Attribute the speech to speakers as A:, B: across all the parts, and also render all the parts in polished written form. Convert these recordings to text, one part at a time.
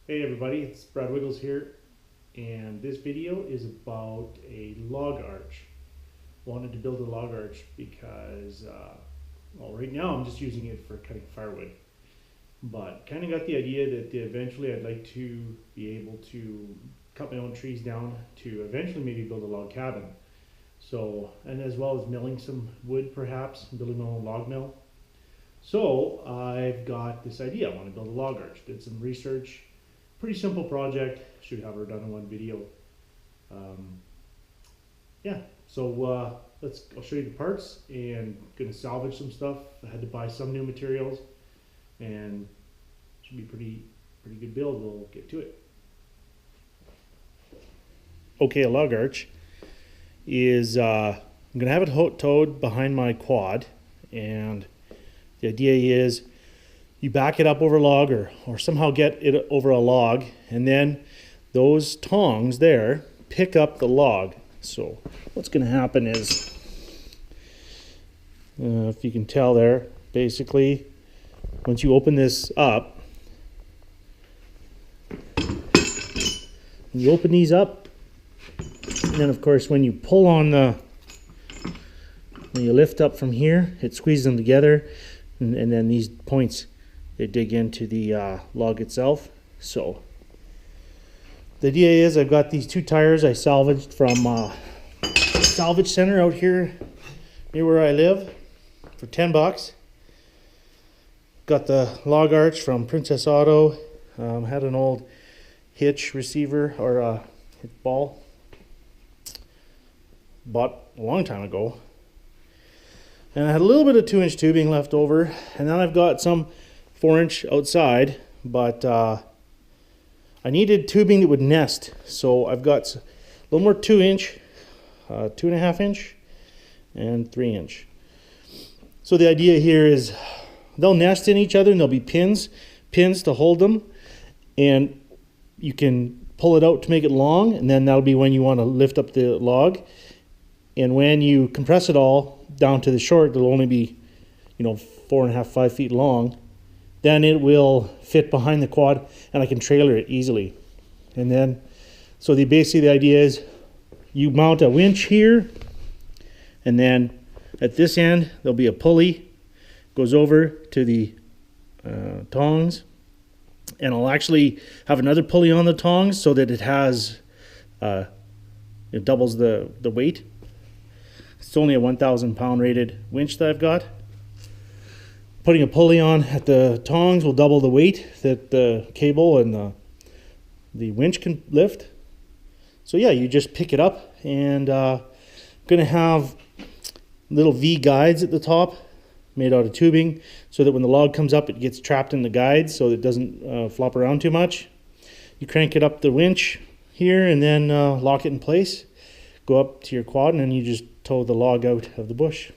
A: Hey everybody, it's Brad Wiggles here, and this video is about a log arch. Wanted to build a log arch because, well, right now I'm just using it for cutting firewood, but kind of got the idea that eventually I'd like to be able to cut my own trees down to eventually maybe build a log cabin. So, and as well as milling some wood perhaps, building my own log mill. So I've got this idea. I want to build a log arch. Did some research. Pretty simple project. Should have her done in one video. Yeah. So I'll show you the parts and gonna salvage some stuff. I had to buy some new materials, and should be pretty good build. We'll get to it. Okay, a log arch is I'm gonna have it towed behind my quad, and the idea is you back it up over a log or somehow get it over a log, and then those tongs there pick up the log. So what's going to happen is, if you can tell there, basically once you open this up, you open these up, and then of course when you pull on when you lift up from here, it squeezes them together, and then these points, they dig into the log itself. So the idea is I've got these two tires I salvaged from a salvage center out here near where I live for 10 bucks. Got the log arch from Princess Auto. Had an old hitch receiver or hitch ball. Bought a long time ago. And I had a little bit of 2-inch tubing left over, and then I've got some 4-inch outside, but I needed tubing that would nest, so I've got a little more 2-inch, 2.5-inch, and 3-inch. So the idea here is they'll nest in each other, and there'll be pins to hold them, and you can pull it out to make it long, and then that'll be when you want to lift up the log. And when you compress it all down to the short, it'll only be, 4.5, 5 feet long. Then it will fit behind the quad, and I can trailer it easily. And then, so basically the idea is you mount a winch here, and then at this end there'll be a pulley, goes over to the tongs, and I'll actually have another pulley on the tongs so that it has, it doubles the weight. It's only a 1,000 pound rated winch that I've got. Putting a pulley on at the tongs will double the weight that the cable and the winch can lift. So yeah, you just pick it up, and I'm going to have little V guides at the top made out of tubing so that when the log comes up it gets trapped in the guides so it doesn't flop around too much. You crank it up the winch here and then lock it in place. Go up to your quad, and then you just tow the log out of the bush.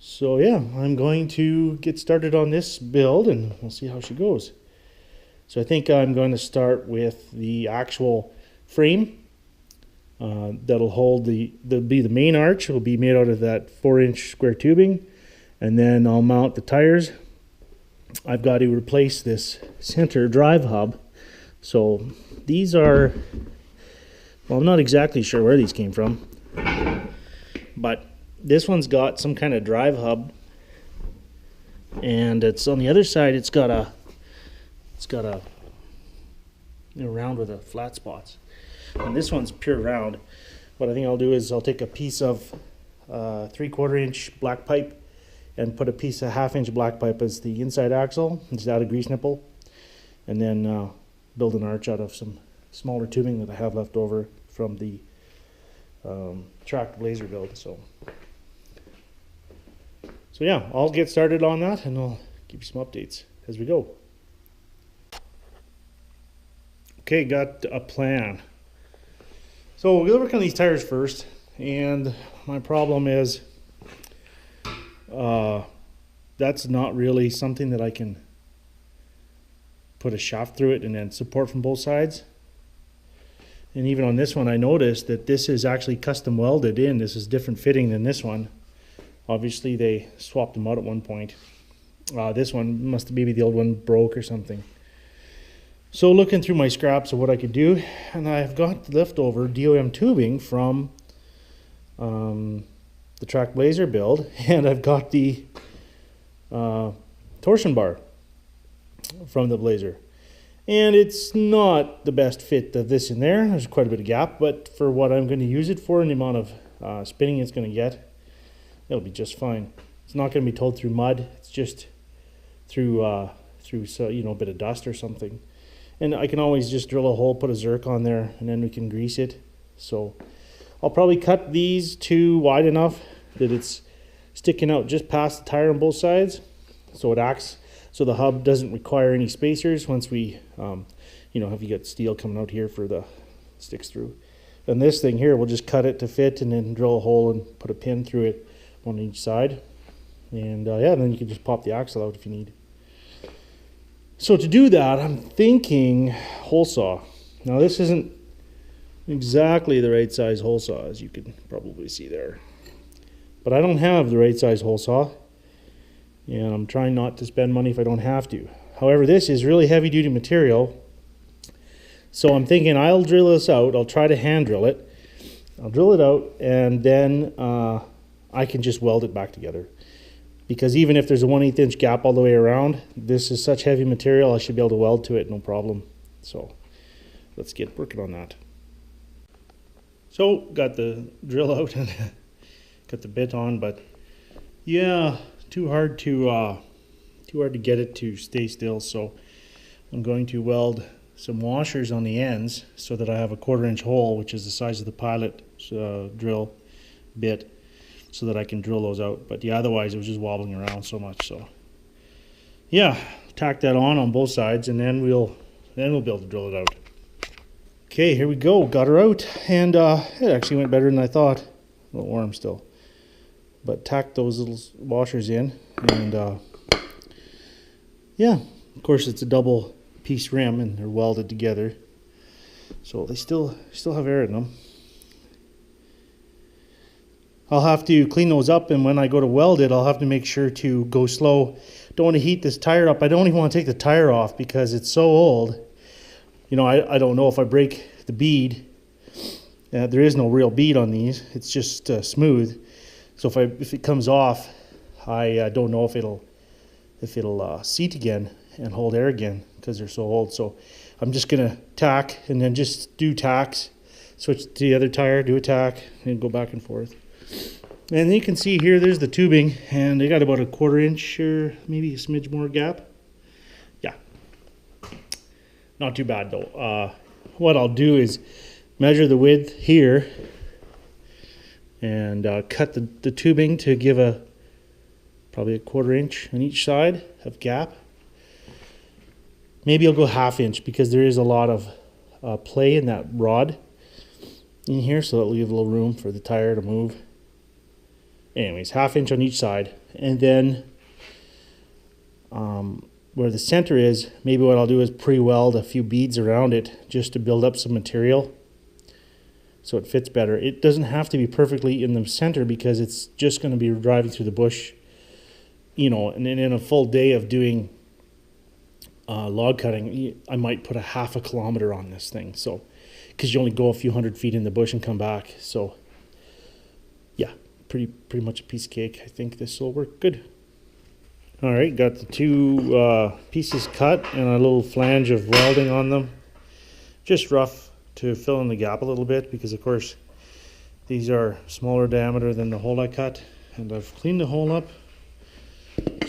A: So yeah, I'm going to get started on this build, and we'll see how she goes. So I think I'm going to start with the actual frame that'll hold the main arch. It will be made out of that 4-inch square tubing, and then I'll mount the tires. I've got to replace this center drive hub. So these are, well, I'm not exactly sure where these came from, but this one's got some kind of drive hub, and it's on the other side. It's got a round with a flat spots, and this one's pure round. What I think I'll do is I'll take a piece of 3/4 inch black pipe and put a piece of 1/2 inch black pipe as the inside axle, and just add a grease nipple, and then build an arch out of some smaller tubing that I have left over from the tracked laser build. So yeah, I'll get started on that, and I'll give you some updates as we go. Okay, got a plan. So we're gonna work on these tires first, and my problem is that's not really something that I can put a shaft through it and then support from both sides. And even on this one, I noticed that this is actually custom welded in. This is different fitting than this one. Obviously they swapped them out at one point. This one maybe the old one broke or something. So looking through my scraps of what I could do, and I've got leftover DOM tubing from the track blazer build, and I've got the torsion bar from the blazer. And it's not the best fit of this in there. There's quite a bit of gap, but for what I'm going to use it for and the amount of spinning it's going to get, it'll be just fine. It's not going to be towed through mud. It's just through so, you know, a bit of dust or something. And I can always just drill a hole, put a zerk on there, and then we can grease it. So I'll probably cut these two wide enough that it's sticking out just past the tire on both sides, so it acts so the hub doesn't require any spacers once we, you know, if you got steel coming out here for the sticks through. And this thing here, we'll just cut it to fit and then drill a hole and put a pin through it on each side. And yeah, then you can just pop the axle out if you need. So to do that, I'm thinking hole saw. Now this isn't exactly the right size hole saw, as you can probably see there. But I don't have the right size hole saw, and I'm trying not to spend money if I don't have to. However, this is really heavy duty material, so I'm thinking I'll drill this out. I'll try to hand drill it. I'll drill it out, and then I can just weld it back together. Because even if there's a 1/8 inch gap all the way around, this is such heavy material, I should be able to weld to it, no problem. So let's get working on that. So got the drill out and got the bit on, but yeah, too hard to get it to stay still. So I'm going to weld some washers on the ends so that I have a 1/4 inch hole, which is the size of the pilot drill bit, so that I can drill those out. But yeah, otherwise it was just wobbling around so much. So yeah, tack that on both sides, and then we'll be able to drill it out. Okay, here we go. Got her out, and it actually went better than I thought. A little warm still, but tacked those little washers in, and yeah, of course it's a double piece rim, and they're welded together, so they still have air in them. I'll have to clean those up, and when I go to weld it, I'll have to make sure to go slow. Don't want to heat this tire up. I don't even want to take the tire off because it's so old. You know, I don't know if I break the bead. There is no real bead on these. It's just smooth. So if it comes off, I don't know if it'll seat again and hold air again because they're so old. So I'm just gonna tack and then just do tacks. Switch to the other tire, do a tack, and go back and forth. And you can see here, there's the tubing, and they got about a 1/4 inch or maybe a smidge more gap. Yeah, not too bad though. What I'll do is measure the width here and cut the tubing to give probably a 1/4 inch on each side of gap. Maybe I'll go 1/2 inch because there is a lot of play in that rod in here, so that'll leave a little room for the tire to move. Anyways, 1/2 inch on each side, and then where the center is, maybe what I'll do is pre-weld a few beads around it just to build up some material so it fits better. It doesn't have to be perfectly in the center because it's just going to be driving through the bush, you know, and then in a full day of doing log cutting, I might put a 1/2 kilometer on this thing, so because you only go a few 100 feet in the bush and come back. So yeah, pretty much a piece of cake. I think this will work good. All right, got the two pieces cut and a little flange of welding on them, just rough to fill in the gap a little bit because of course these are smaller diameter than the hole I cut, and I've cleaned the hole up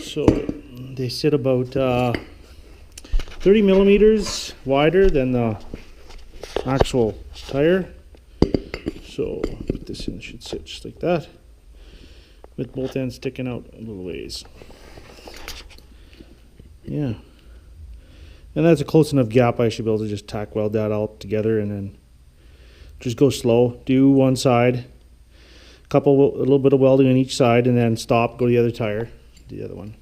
A: so they sit about 30 millimeters wider than the actual tire. So put this in, it should sit just like that with both ends sticking out a little ways. Yeah, and that's a close enough gap. I should be able to just tack weld that all together and then just go slow. Do one side, a little bit of welding on each side, and then stop, go to the other tire, the other one,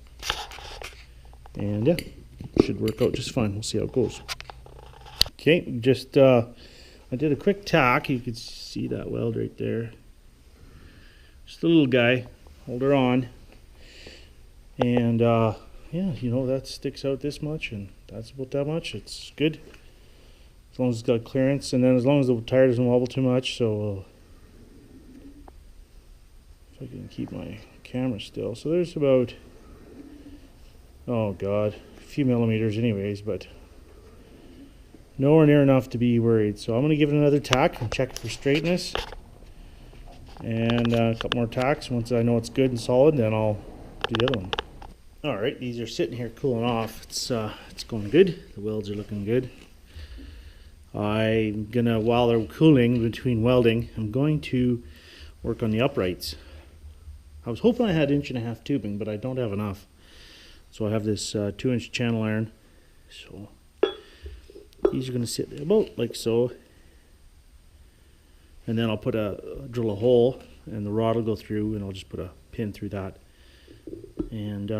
A: and yeah, should work out just fine. We'll see how it goes. Okay, just I did a quick tack. You can see that weld right there. Just a little guy. Hold her on, and yeah, you know, that sticks out this much, and That's about that much. It's good as long as it's got clearance, and then as long as the tire doesn't wobble too much. So if I can keep my camera still. So there's about, oh god, a few millimeters anyways, but nowhere near enough to be worried. So I'm going to give it another tack and check for straightness, and a couple more tacks. Once I know it's good and solid, then I'll do the other one. All right, these are sitting here cooling off. It's going good. The welds are looking good. I'm gonna, while they're cooling between welding, I'm going to work on the uprights. I was hoping I had 1.5 inch tubing, but I don't have enough. So I have this 2-inch channel iron. So these are going to sit about like so, and then I'll drill a hole, and the rod will go through, and I'll just put a pin through that, and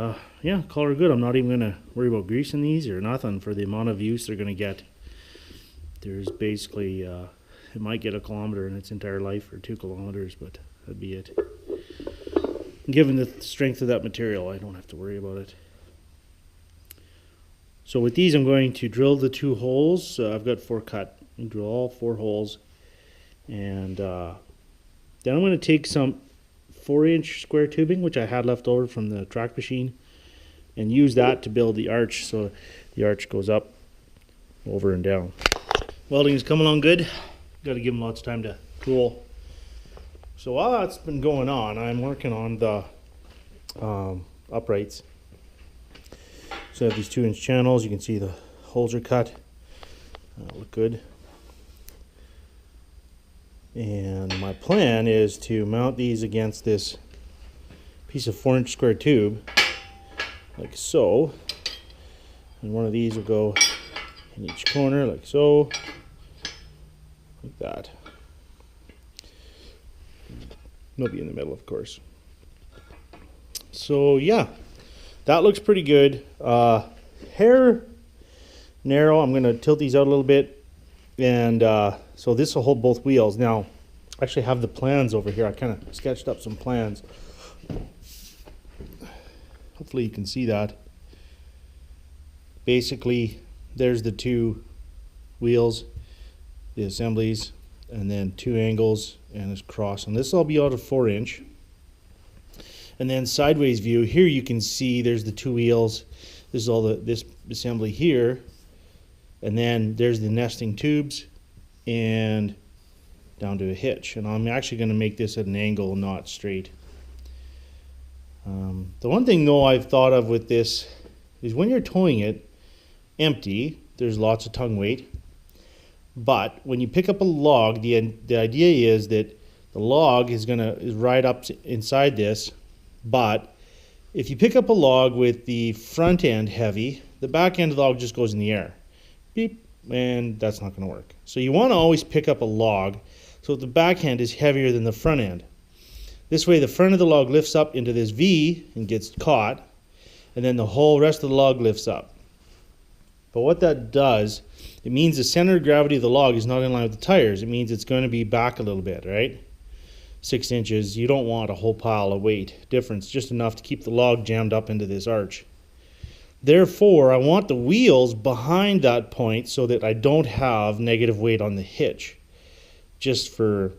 A: yeah, call her good. I'm not even going to worry about greasing these or nothing for the amount of use they're going to get. There's basically it might get 1 kilometer in its entire life, or 2 kilometers, but that'd be it. Given the strength of that material, I don't have to worry about it. So with these, I'm going to drill the 2 holes. I've got 4 cut. You drill all 4 holes, and then I'm going to take some 4-inch square tubing, which I had left over from the track machine, and use that to build the arch, so the arch goes up, over, and down. Welding is coming along good. Got to give them lots of time to cool. So while that's been going on, I'm working on the uprights. So I have these 2-inch channels. You can see the holes are cut. Look good. And my plan is to mount these against this piece of 4-inch square tube, like so. And one of these will go in each corner, like so, like that. They'll be in the middle, of course. So yeah, that looks pretty good. Hair narrow. I'm going to tilt these out a little bit, and so this will hold both wheels. Now, I actually have the plans over here. I kind of sketched up some plans. Hopefully you can see that. Basically, there's the 2 wheels, the assemblies, and then 2 angles and this cross. And this will all be out of 4-inch. And then sideways view, here you can see there's the 2 wheels. This is all this assembly here. And then there's the nesting tubes and down to a hitch. And I'm actually going to make this at an angle, not straight. The one thing though I've thought of with this is when you're towing it empty, there's lots of tongue weight. But when you pick up a log, the idea is that the log is right up inside this. But if you pick up a log with the front end heavy, the back end of the log just goes in the air. Beep, and that's not going to work. So you want to always pick up a log so the back end is heavier than the front end. This way the front of the log lifts up into this V and gets caught, and then the whole rest of the log lifts up. But what that does, it means the center of gravity of the log is not in line with the tires. It means it's going to be back a little bit, right? 6 inches, you don't want a whole pile of weight difference, just enough to keep the log jammed up into this arch. Therefore, I want the wheels behind that point so that I don't have negative weight on the hitch, just for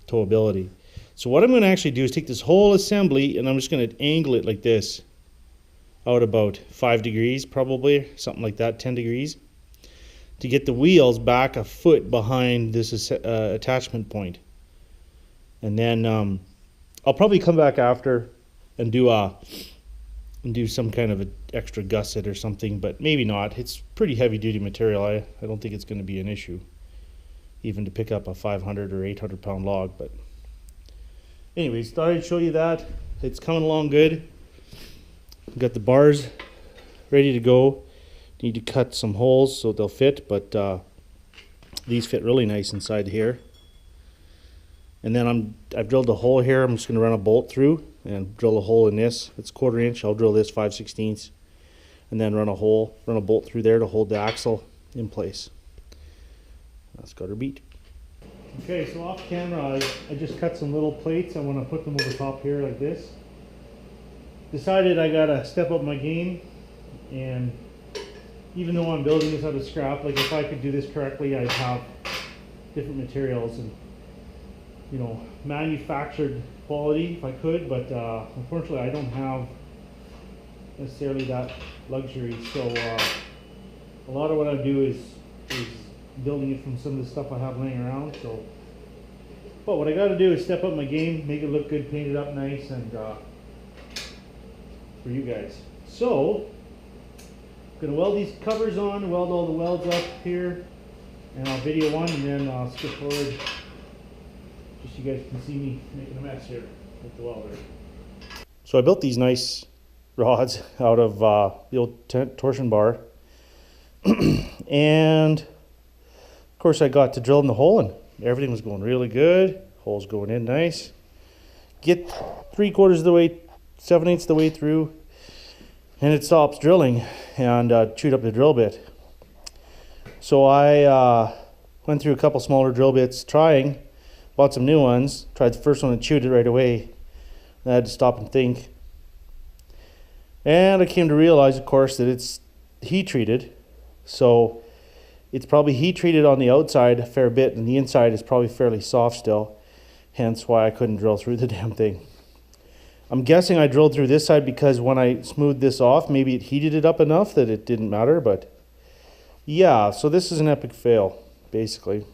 A: towability. So what I'm going to actually do is take this whole assembly and I'm just going to angle it like this, out about 5 degrees probably, something like that, 10 degrees, to get the wheels back a foot behind this attachment point. And then I'll probably come back after and do some kind of an extra gusset or something, but maybe not. It's pretty heavy duty material. I don't think it's going to be an issue even to pick up a 500 or 800 pound log. But anyways, thought I'd show you that. It's coming along good. Got the bars ready to go. Need to cut some holes so they'll fit, but these fit really nice inside here. And then I've drilled a hole here. I'm just going to run a bolt through and drill a hole in this. It's 1/4 inch. I'll drill this 5/16, and then run a bolt through there to hold the axle in place. That's got her beat. Okay, so off camera, I just cut some little plates. I want to put them over top here like this. Decided I gotta step up my game and even though I'm building this out of scrap, like if I could do this correctly, I'd have different materials and, you know, manufactured quality if I could, but unfortunately I don't have necessarily that luxury. So a lot of what I do is building it from some of the stuff I have laying around. So, but what I got to do is step up my game, make it look good, paint it up nice, and for you guys. So I'm gonna weld these covers on, weld all the welds up here, and I'll video one, and then I'll skip forward just so you guys can see me making a mess here with the welder. So I built these nice rods out of the old torsion bar, and of course I got to drilling the hole, and everything was going really good. Hole's going in nice. Get 3/4 of the way, 7/8 of the way through, and it stops drilling and chewed up the drill bit. So I went through a couple smaller drill bits trying, bought some new ones, tried the first one and chewed it right away. I had to stop and think. And I came to realize, of course, that it's heat treated. So it's probably heat treated on the outside a fair bit, and the inside is probably fairly soft still. Hence why I couldn't drill through the damn thing. I'm guessing I drilled through this side because when I smoothed this off, maybe it heated it up enough that it didn't matter. But yeah, so this is an epic fail, basically.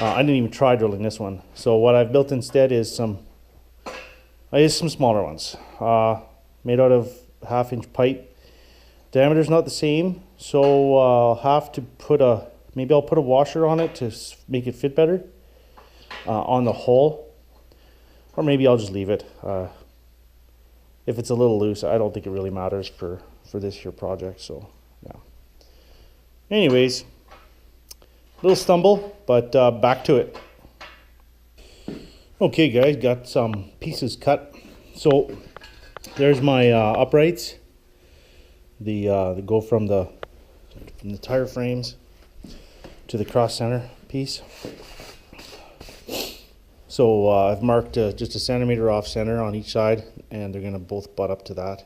A: I didn't even try drilling this one. So what I've built instead is some smaller ones, made out of 1/2-inch pipe. Diameter's not the same, so I'll have to put maybe I'll put a washer on it to make it fit better on the hole, or maybe I'll just leave it. If it's a little loose, I don't think it really matters for this here project. So yeah. Anyways, little stumble, but back to it. Okay, guys, got some pieces cut. So there's my uprights. They go from the tire frames to the cross center piece. So I've marked just a centimeter off center on each side, and they're gonna both butt up to that.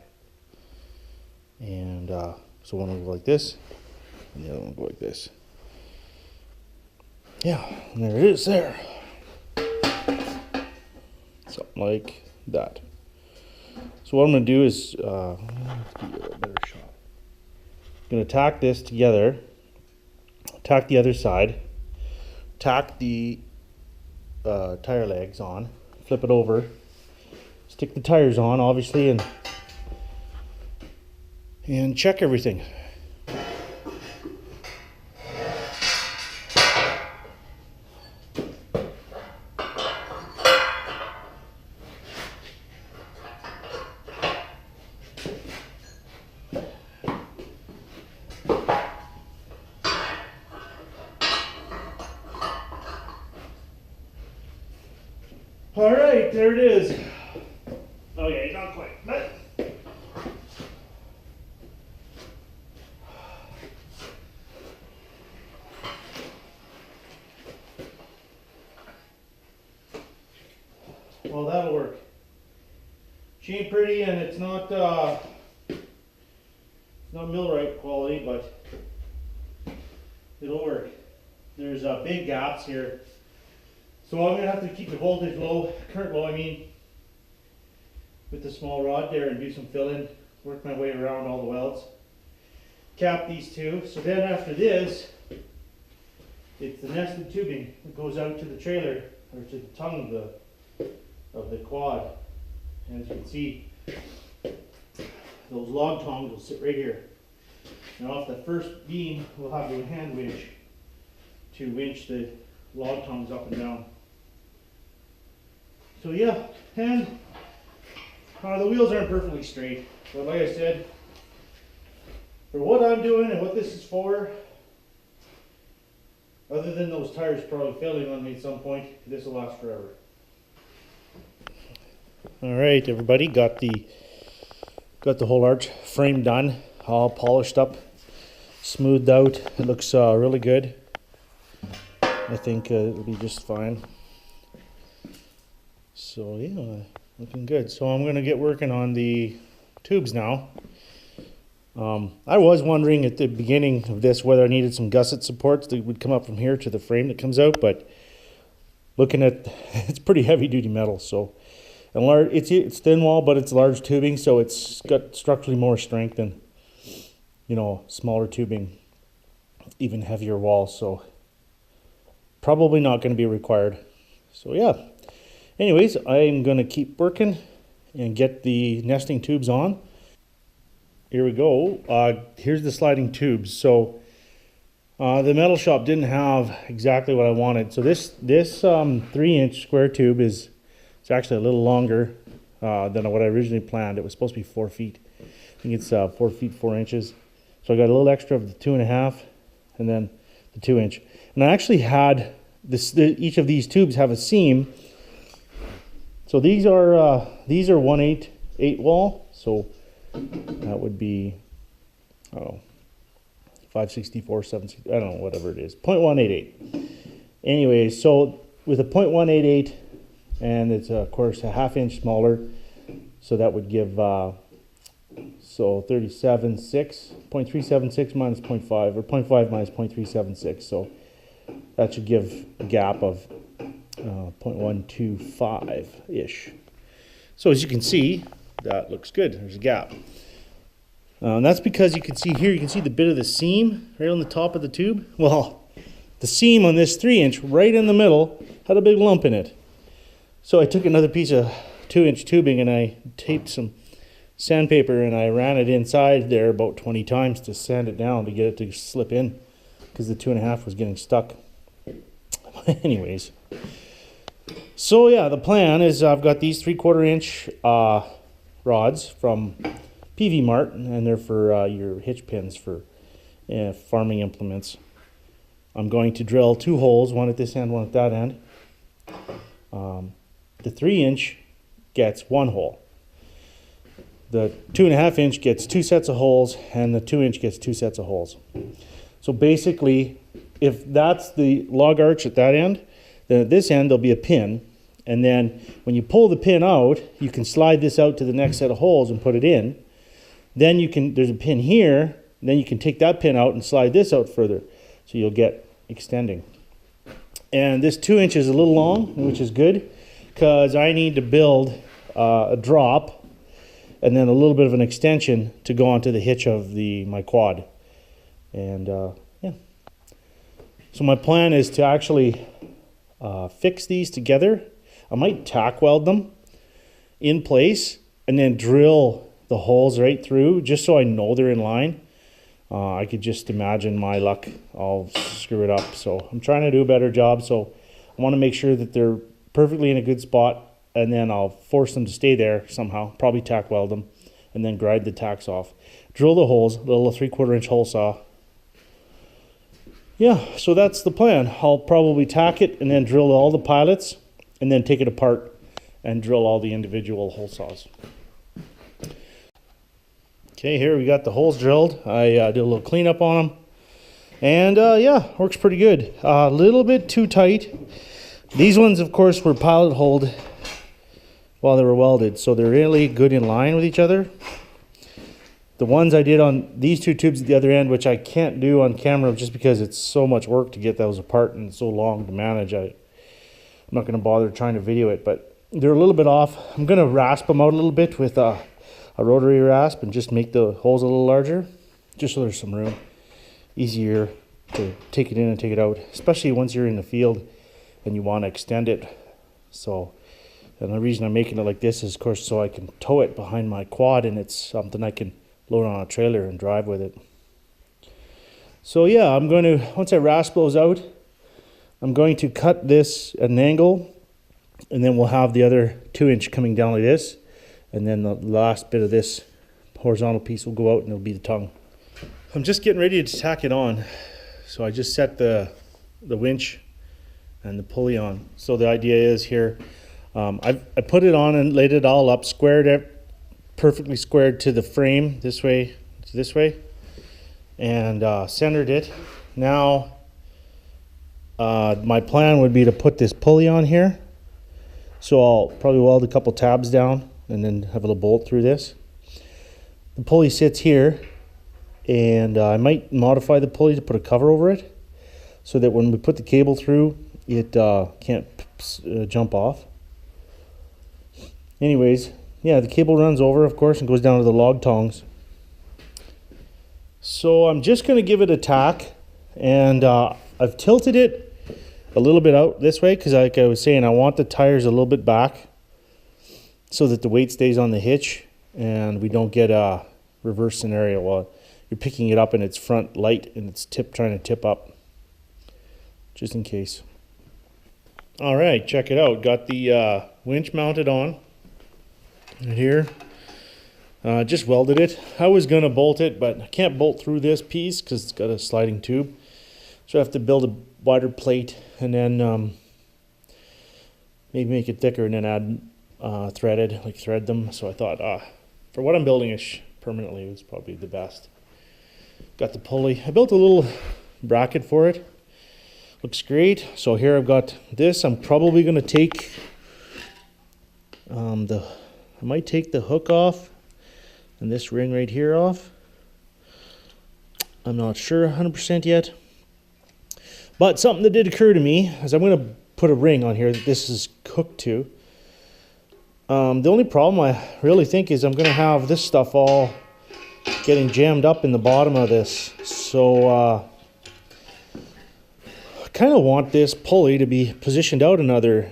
A: And so one will go like this, and the other one will go like this. Yeah, and there it is there. Something like that. So what I'm going to do is, give you a better shot. I'm going to tack this together, tack the other side, tack the tire legs on, flip it over, stick the tires on, obviously, and check everything. All right, there it is. Okay, not quite, but well, that'll work. She ain't pretty, and it's not millwright quality, but it'll work. There's big gaps here. So I'm going to have to keep the voltage low, current low I mean, with the small rod there, and do some fill-in, work my way around all the welds. Cap these two. So then after this, it's the nested tubing that goes out to the trailer, or to the tongue of the quad. And as you can see, those log tongs will sit right here. And off the first beam, we'll have a hand winch to winch the log tongs up and down. So yeah, and the wheels aren't perfectly straight, but like I said, for what I'm doing and what this is for, other than those tires probably failing on me at some point, this will last forever. All right, everybody, got the whole arch frame done, all polished up, smoothed out. It looks really good. I think it'll be just fine. So yeah, looking good. So I'm gonna get working on the tubes now. I was wondering at the beginning of this whether I needed some gusset supports that would come up from here to the frame that comes out, but looking at it's pretty heavy duty metal, so and large. It's thin wall, but it's large tubing, so it's got structurally more strength than, you know, smaller tubing, even heavier walls. So probably not going to be required. So yeah. Anyways, I'm going to keep working and get the nesting tubes on. Here we go. Here's the sliding tubes. So the metal shop didn't have exactly what I wanted. So this 3-inch square tube is actually a little longer than what I originally planned. It was supposed to be 4 feet. I think it's 4 feet 4 inches. So I got a little extra of the 2.5, and then the 2-inch. And I actually had this. Each of these tubes have a seam. So these are 1/8 8 wall. So that would be, I don't know, 564, 760, I don't know, whatever it is, 0.188. Anyway, so with a 0.188, and it's of course a 1/2 inch smaller, so that would give so 37.6, 0.376 minus 0.5, or 0.5 minus 0.376. So that should give a gap of 0.125 ish. So as you can see, that looks good. There's a gap. And that's because you can see here, you can see the bit of the seam right on the top of the tube. Well, the seam on this 3-inch right in the middle had a big lump in it. So I took another piece of 2-inch tubing and I taped some sandpaper and I ran it inside there about 20 times to sand it down to get it to slip in, because the 2.5 was getting stuck. Anyways, so yeah, the plan is I've got these 3/4 inch rods from PV Mart, and they're for your hitch pins for farming implements. I'm going to drill 2 holes, one at this end, one at that end. The 3-inch gets 1 hole. The 2.5 inch gets 2 sets of holes, and the 2-inch gets 2 sets of holes. So basically, if that's the log arch at that end, then at this end there'll be a pin, and then when you pull the pin out, you can slide this out to the next set of holes and put it in. Then you can, there's a pin here, then you can take that pin out and slide this out further, so you'll get extending. And this 2-inch is a little long, which is good, because I need to build a drop and then a little bit of an extension to go onto the hitch of my quad. And yeah. So my plan is to actually fix these together. I might tack weld them in place and then drill the holes right through, just so I know they're in line. I could just imagine my luck, I'll screw it up. So I'm trying to do a better job. So I want to make sure that they're perfectly in a good spot, and then I'll force them to stay there somehow, probably tack weld them, and then grind the tacks off. Drill the holes, a little 3/4 inch hole saw. Yeah, so that's the plan. I'll probably tack it and then drill all the pilots, and then take it apart and drill all the individual hole saws. Okay, here we got the holes drilled. I did a little cleanup on them, and yeah, works pretty good. A little bit too tight. These ones, of course, were pilot holed while they were welded, so they're really good in line with each other. The ones I did on these 2 tubes at the other end, which I can't do on camera just because it's so much work to get those apart and so long to manage, I'm not going to bother trying to video it, but they're a little bit off. I'm going to rasp them out a little bit with a rotary rasp and just make the holes a little larger, just so there's some room. Easier to take it in and take it out, especially once you're in the field and you want to extend it. So, and the reason I'm making it like this is, of course, so I can tow it behind my quad, and it's something I can load on a trailer and drive with it. So yeah, I'm going to, once I rasp those out, I'm going to cut this at an angle, and then we'll have the other 2-inch coming down like this, and then the last bit of this horizontal piece will go out and it'll be the tongue. I'm just getting ready to tack it on. So I just set the winch and the pulley on. So the idea is here, I put it on and laid it all up, squared it, perfectly squared to the frame, this way to this way, and centered it. Now my plan would be to put this pulley on here. So I'll probably weld a couple tabs down and then have a little bolt through this. The pulley sits here, and I might modify the pulley to put a cover over it so that when we put the cable through, it can't jump off. Anyways, yeah, the cable runs over, of course, and goes down to the log tongs. So I'm just going to give it a tack, and I've tilted it a little bit out this way because, like I was saying, I want the tires a little bit back so that the weight stays on the hitch and we don't get a reverse scenario while you're picking it up and it's front light and it's trying to tip up, just in case. All right, check it out. Got the winch mounted on right here. Just welded it. I was going to bolt it, but I can't bolt through this piece because it's got a sliding tube. So I have to build a wider plate and then maybe make it thicker and then add thread them. So I thought, for what I'm building permanently, it was probably the best. Got the pulley. I built a little bracket for it. Looks great. So here I've got this. I'm probably going to take I might take the hook off and this ring right here off. I'm not sure 100% yet. But something that did occur to me is I'm going to put a ring on here that this is hooked to. The only problem I really think is I'm going to have this stuff all getting jammed up in the bottom of this. So I kind of want this pulley to be positioned out another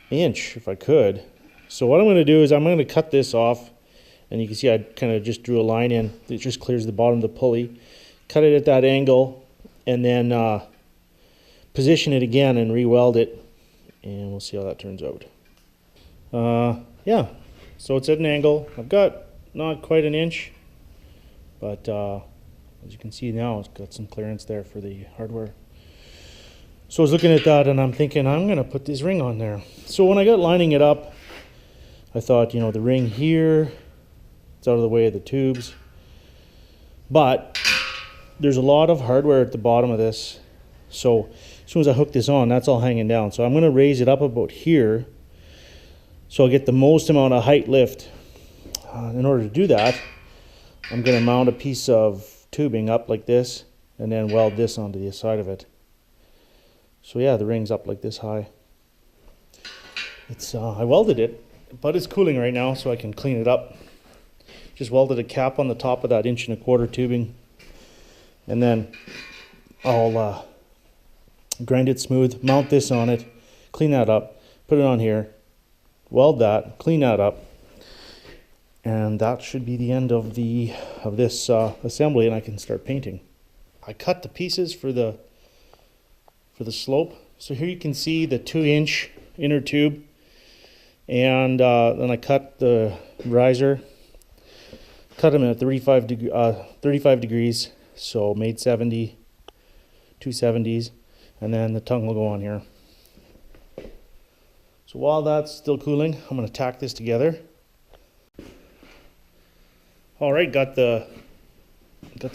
A: inch if I could. So what I'm going to do is I'm going to cut this off, and you can see I kind of just drew a line in that just clears the bottom of the pulley. Cut it at that angle, and then position it again and re-weld it, and we'll see how that turns out. Yeah, so it's at an angle. I've got not quite an inch, but as you can see now, it's got some clearance there for the hardware. So I was looking at that and I'm thinking I'm going to put this ring on there. So when I got lining it up, I thought, you know, the ring here, it's out of the way of the tubes. But there's a lot of hardware at the bottom of this. So as soon as I hook this on, that's all hanging down. So I'm going to raise it up about here so I'll get the most amount of height lift. In order to do that, I'm going to mount a piece of tubing up like this and then weld this onto the side of it. So yeah, the ring's up like this high. It's I welded it, but it's cooling right now, so I can clean it up. Just welded a cap on the top of that 1.25 inch tubing, and then I'll grind it smooth, mount this on it, clean that up, put it on here, weld that, clean that up, and that should be the end of this assembly, and I can start painting. I cut the pieces for the slope. So here you can see the 2-inch inner tube, and then I cut the riser, cut them at 35 degrees, so made 70, 270s, and then the tongue will go on here. So while that's still cooling, I'm going to tack this together. All right, got the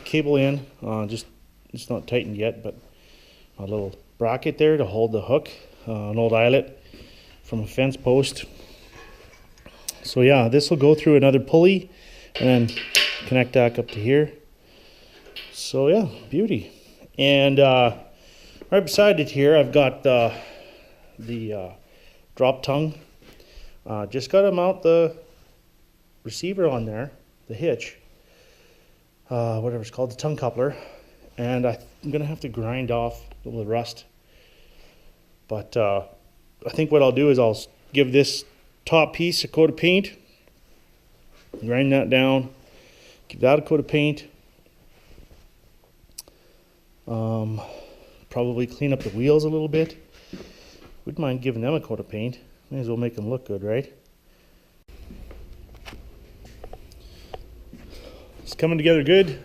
A: cable in, just it's not tightened yet, but a little bracket there to hold the hook, an old eyelet from a fence post. So yeah, this will go through another pulley and then connect back up to here. So yeah, beauty. And right beside it here, I've got the drop tongue. Just got to mount the receiver on there, the hitch, whatever it's called, the tongue coupler. And I'm going to have to grind off the rust. But I think what I'll do is I'll give this top piece a coat of paint, grind that down, give that a coat of paint, probably clean up the wheels a little bit. Wouldn't mind giving them a coat of paint. May as well make them look good, right? It's coming together good.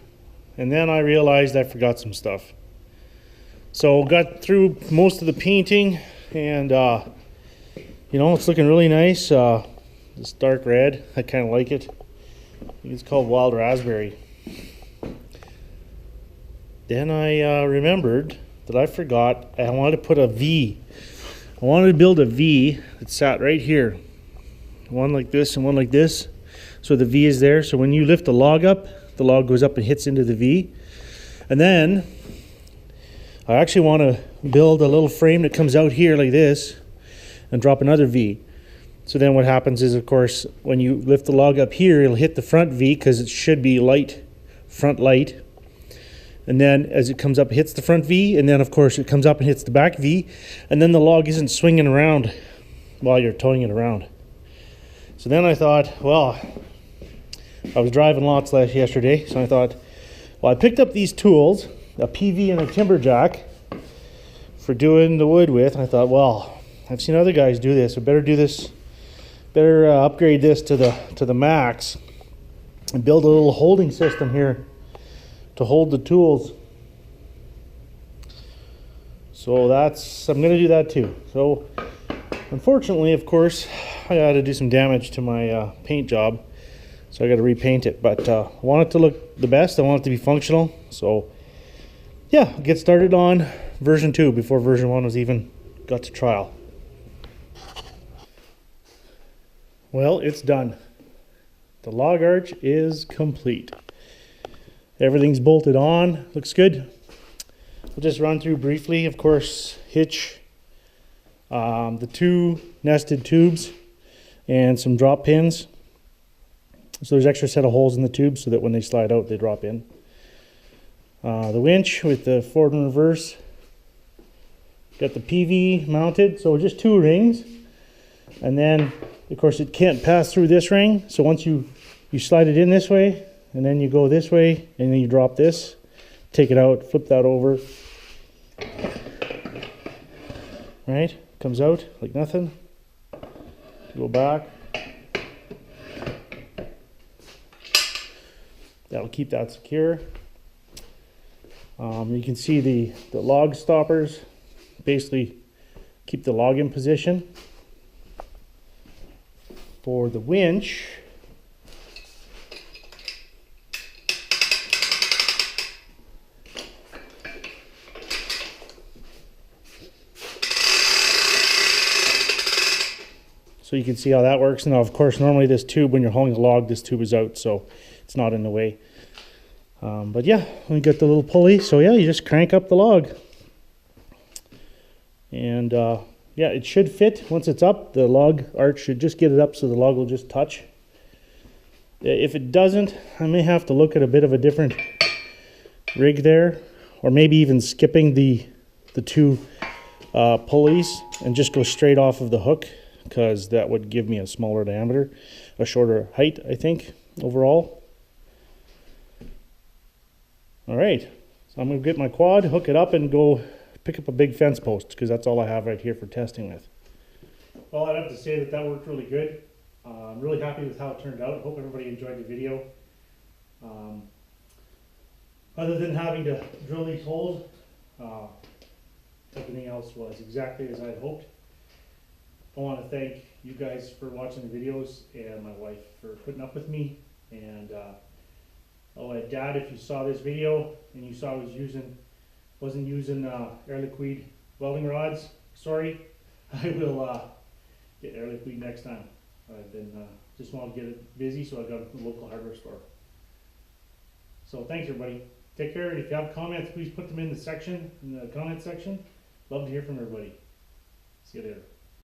A: And then I realized I forgot some stuff. So got through most of the painting, and you know, it's looking really nice. This dark red, I kind of like it. I think it's called Wild Raspberry. Then I remembered that I forgot I wanted to put a V. I wanted to build a V that sat right here. One like this and one like this. So the V is there, so when you lift the log up, the log goes up and hits into the V. And then I actually want to build a little frame that comes out here like this and drop another V. So then what happens is, of course, when you lift the log up here, it'll hit the front V because it should be light, front light. And then as it comes up, it hits the front V, and then of course it comes up and hits the back V, and then the log isn't swinging around while you're towing it around. So then I thought, well, I was driving lots yesterday, so I thought, well, I picked up these tools, a PV and a timber jack for doing the wood with, and I thought, well, I've seen other guys do this, I better do this. Better upgrade this to the max and build a little holding system here to hold the tools. So I'm going to do that too. So unfortunately, of course, I got to do some damage to my paint job, so I got to repaint it. But I want it to look the best. I want it to be functional. So yeah, I'll get started on version 2 before version 1 was even got to trial. Well, it's done. The log arch is complete. Everything's bolted on, looks good. We'll just run through briefly, of course, hitch, the 2 nested tubes, and some drop pins. So there's extra set of holes in the tubes so that when they slide out, they drop in. The winch with the forward and reverse. Got the PV mounted, so just 2 rings. And then of course it can't pass through this ring, so once you slide it in this way, and then you go this way, and then you drop this, take it out, flip that over, right, comes out like nothing, go back, that'll keep that secure. You can see the log stoppers basically keep the log in position. For the winch, so you can see how that works. Now, of course, normally this tube, when you're hauling the log, this tube is out, so it's not in the way. But yeah, we got the little pulley, so yeah, you just crank up the log. And yeah, it should fit. Once it's up, the log arch should just get it up so the log will just touch. If it doesn't, I may have to look at a bit of a different rig there, or maybe even skipping the 2 pulleys and just go straight off of the hook, because that would give me a smaller diameter, a shorter height, I think, overall. All right, so I'm going to get my quad, hook it up, and go pick up a big fence post, because that's all I have right here for testing with. Well, I'd have to say that worked really good. I'm really happy with how it turned out. I hope everybody enjoyed the video. Other than having to drill these holes, everything else was exactly as I'd hoped. I want to thank you guys for watching the videos, and my wife for putting up with me. And Dad, if you saw this video and you saw I wasn't using air liquide welding rods, sorry. I will get air liquide next time. I've been just want to get it busy, so I got a local hardware store. So thanks everybody. Take care, and if you have comments, please put them in the comment section. Love to hear from everybody. See you later.